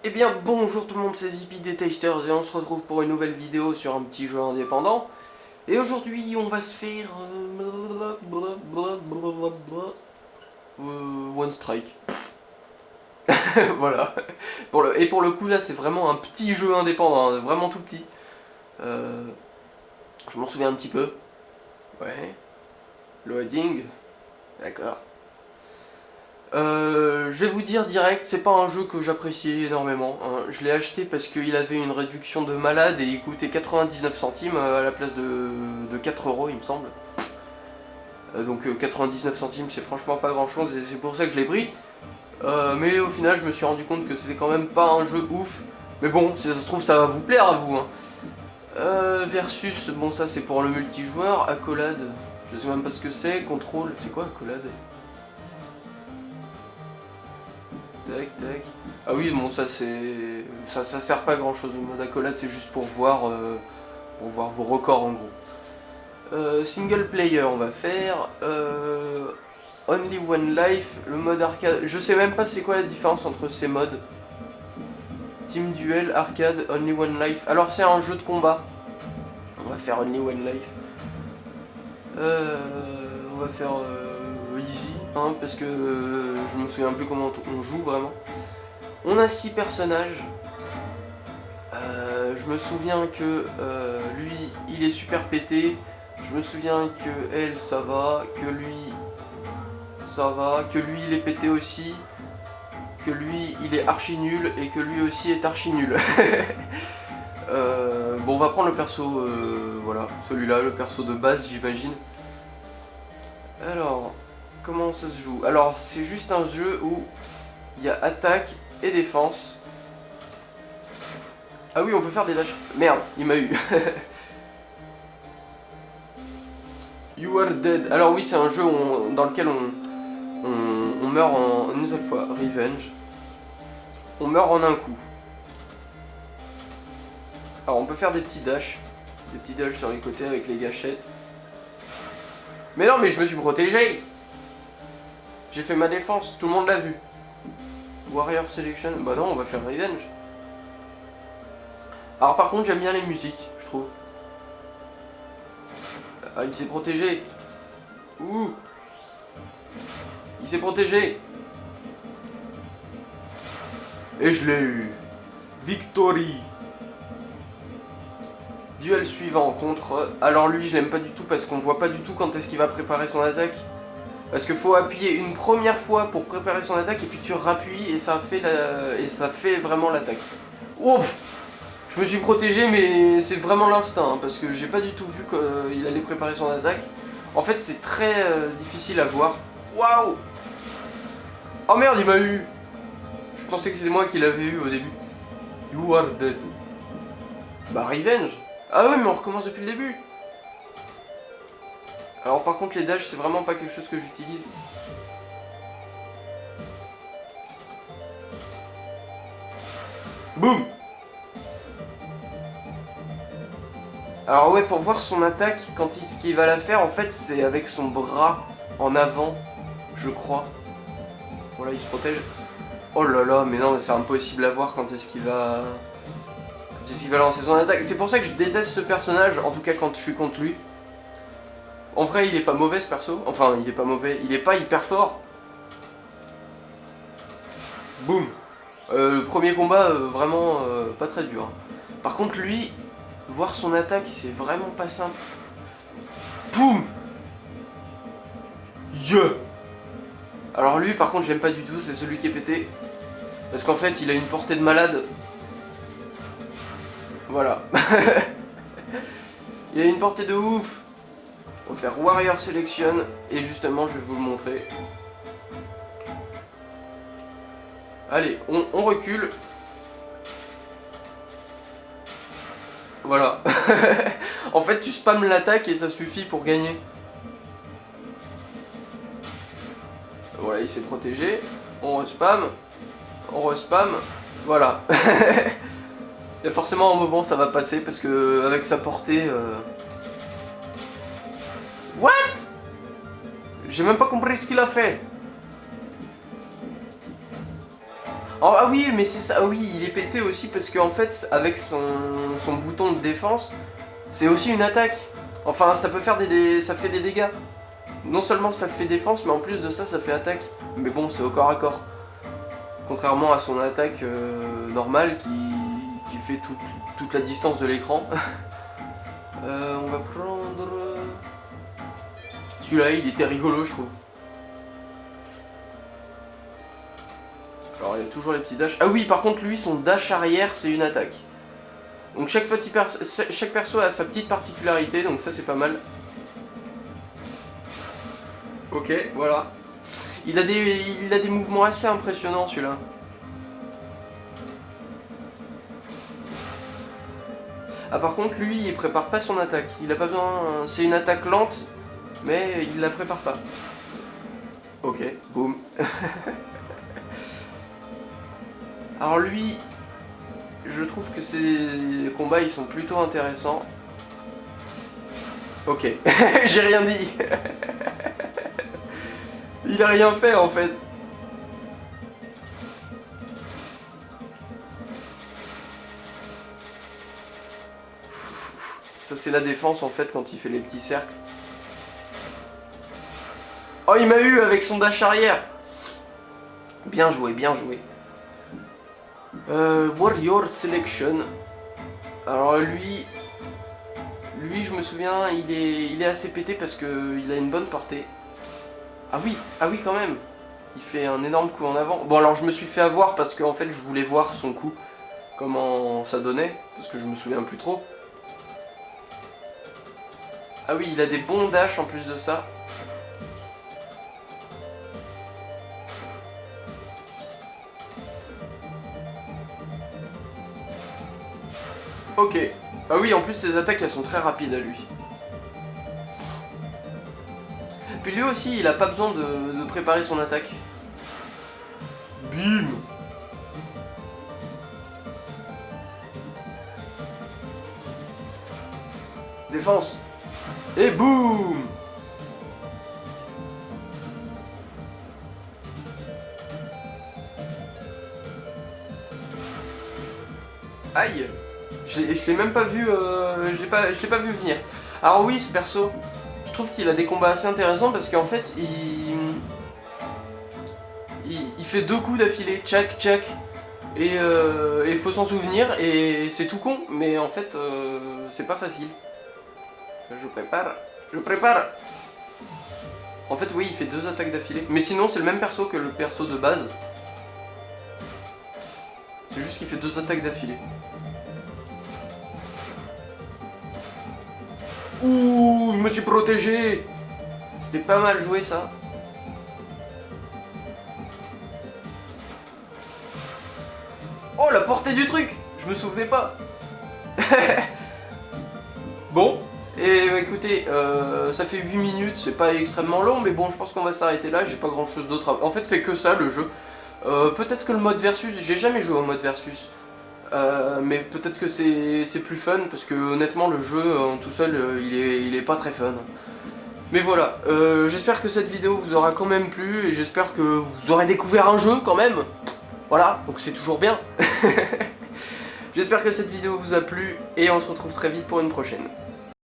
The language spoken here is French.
Eh bien bonjour tout le monde, c'est Zippy des Tasters et on se retrouve pour une nouvelle vidéo sur un petit jeu indépendant. Et aujourd'hui on va se faire One Strike. Voilà. Et pour le coup là c'est vraiment un petit jeu indépendant, hein, vraiment tout petit. Je m'en souviens un petit peu. Ouais. Loading. D'accord. Je vais vous dire direct, c'est pas un jeu que j'appréciais énormément, hein. Je l'ai acheté parce qu'il avait une réduction de malade et il coûtait 99 centimes à la place de 4 euros il me semble. Donc 99 centimes c'est franchement pas grand chose et c'est pour ça que je l'ai pris. Mais au final je me suis rendu compte que c'était quand même pas un jeu ouf. Mais bon, si ça se trouve ça va vous plaire à vous, hein. Versus, bon ça c'est pour le multijoueur, accolade, je sais même pas ce que c'est, contrôle, c'est quoi accolade? Tac, tac. Ah oui, bon, ça c'est. Ça sert pas à grand chose. Le mode accolade, c'est juste pour voir vos records en gros. Single player, on va faire. Only One Life, le mode arcade. Je sais même pas c'est quoi la différence entre ces modes. Team Duel, arcade, Only One Life. Alors, c'est un jeu de combat. On va faire Only One Life. On va faire easy, hein, parce que je me souviens plus comment on joue vraiment. On a 6 personnages. Je me souviens que lui, il est super pété. Je me souviens que elle, ça va. Que lui, ça va. Que lui, il est pété aussi. Que lui, il est archi nul. Et que lui aussi est archi nul. Bon, on va prendre le perso, voilà, celui-là, le perso de base, j'imagine. Alors, comment ça se joue? Alors, c'est juste un jeu où il y a attaque et défense. Ah oui, on peut faire des dashs. Merde, il m'a eu. You are dead. Alors oui, c'est un jeu dans lequel on meurt en une seule fois. Revenge. On meurt en un coup. Alors on peut faire des petits dashs. Des petits dashs sur les côtés avec les gâchettes. Mais non, mais je me suis protégé. J'ai fait ma défense, tout le monde l'a vu. Warrior Selection. Bah non, on va faire Revenge. Alors par contre, j'aime bien les musiques, je trouve. Ah, il s'est protégé. Ouh. Il s'est protégé. Et je l'ai eu. Victory. Duel suivant contre... Alors lui, je l'aime pas du tout parce qu'on voit pas du tout quand est-ce qu'il va préparer son attaque. Parce qu'il faut appuyer une première fois pour préparer son attaque et puis tu rappuies et ça fait vraiment l'attaque. Ouf. Je me suis protégé, mais c'est vraiment l'instinct, hein, parce que j'ai pas du tout vu qu'il allait préparer son attaque. En fait, c'est très difficile à voir. Waouh! Oh merde, il m'a eu! Je pensais que c'était moi qui l'avais eu au début. You are dead. Bah, revenge! Ah oui, mais on recommence depuis le début! Alors, par contre, les dashs, c'est vraiment pas quelque chose que j'utilise. Boum! Alors ouais, pour voir son attaque, ce qu'il va la faire, en fait, c'est avec son bras en avant, je crois. Voilà, il se protège. Oh là là, mais non, c'est impossible à voir quand est-ce qu'il va... Quand est-ce qu'il va lancer son attaque. C'est pour ça que je déteste ce personnage, en tout cas quand je suis contre lui. En vrai, il est pas mauvais ce perso. Enfin, il est pas mauvais, il est pas hyper fort. Boum. Le premier combat, vraiment pas très dur, hein. Par contre, lui, voir son attaque, c'est vraiment pas simple. Boum. Yeah. Alors lui, par contre, je l'aime pas du tout, c'est celui qui est pété. Parce qu'en fait, il a une portée de malade. Voilà. Il a une portée de ouf. On va faire Warrior Selection. Et justement, je vais vous le montrer. Allez, on recule. Voilà. En fait, tu spammes l'attaque et ça suffit pour gagner. Voilà, il s'est protégé. On respam. On respam. Voilà. Et forcément, un moment, ça va passer parce que avec sa portée... What? J'ai même pas compris ce qu'il a fait. Oh, ah oui, mais c'est ça, oui, il est pété aussi parce qu'en fait, avec son bouton de défense, c'est aussi une attaque. Enfin, ça peut faire ça fait des dégâts. Non seulement ça fait défense, mais en plus de ça, ça fait attaque. Mais bon, c'est au corps à corps. Contrairement à son attaque normale qui fait toute la distance de l'écran. On va prendre... Celui-là, il était rigolo, je trouve. Alors, il y a toujours les petits dashs. Ah oui, par contre, lui, son dash arrière, c'est une attaque. Donc chaque perso a sa petite particularité, donc ça, c'est pas mal. Ok, voilà. Il a des mouvements assez impressionnants, celui-là. Ah, par contre, lui, il prépare pas son attaque. Il a pas besoin... C'est une attaque lente, mais il la prépare pas. Ok, boum. Alors lui, je trouve que ces combats, ils sont plutôt intéressants. Ok, j'ai rien dit. Il a rien fait, en fait. Ça, c'est la défense, en fait, quand il fait les petits cercles. Oh, il m'a eu avec son dash arrière. Bien joué, bien joué. Warrior Selection. Alors lui, je me souviens, il est assez pété parce qu'il a une bonne portée. Ah oui, quand même. Il fait un énorme coup en avant. Bon, alors je me suis fait avoir parce qu'en fait je voulais voir son coup, comment ça donnait, parce que je me souviens plus trop. Ah oui, il a des bons dashs en plus de ça. Ok. Ah oui, en plus ses attaques elles sont très rapides à lui. Puis lui aussi, il a pas besoin de préparer son attaque. Bim. Défense. Et boum. Aïe. Je l'ai même pas vu, je l'ai pas vu venir. Alors oui, ce perso, je trouve qu'il a des combats assez intéressants parce qu'en fait, il fait deux coups d'affilée, tchac, tchac, et il faut s'en souvenir, et c'est tout con, mais en fait, c'est pas facile. Je prépare. En fait, oui, il fait deux attaques d'affilée, mais sinon, c'est le même perso que le perso de base. C'est juste qu'il fait deux attaques d'affilée. Ouh, je me suis protégé. C'était pas mal joué ça. Oh, la portée du truc. Je me souvenais pas. Bon, et écoutez, ça fait 8 minutes, c'est pas extrêmement long, mais bon, je pense qu'on va s'arrêter là, j'ai pas grand chose d'autre à... En fait, c'est que ça, le jeu. Peut-être que le mode versus, j'ai jamais joué au mode versus. Mais peut-être que c'est plus fun, parce que honnêtement, le jeu, en tout seul, il est pas très fun. Mais voilà, j'espère que cette vidéo vous aura quand même plu, et j'espère que vous aurez découvert un jeu quand même. Voilà, donc c'est toujours bien. J'espère que cette vidéo vous a plu, et on se retrouve très vite pour une prochaine.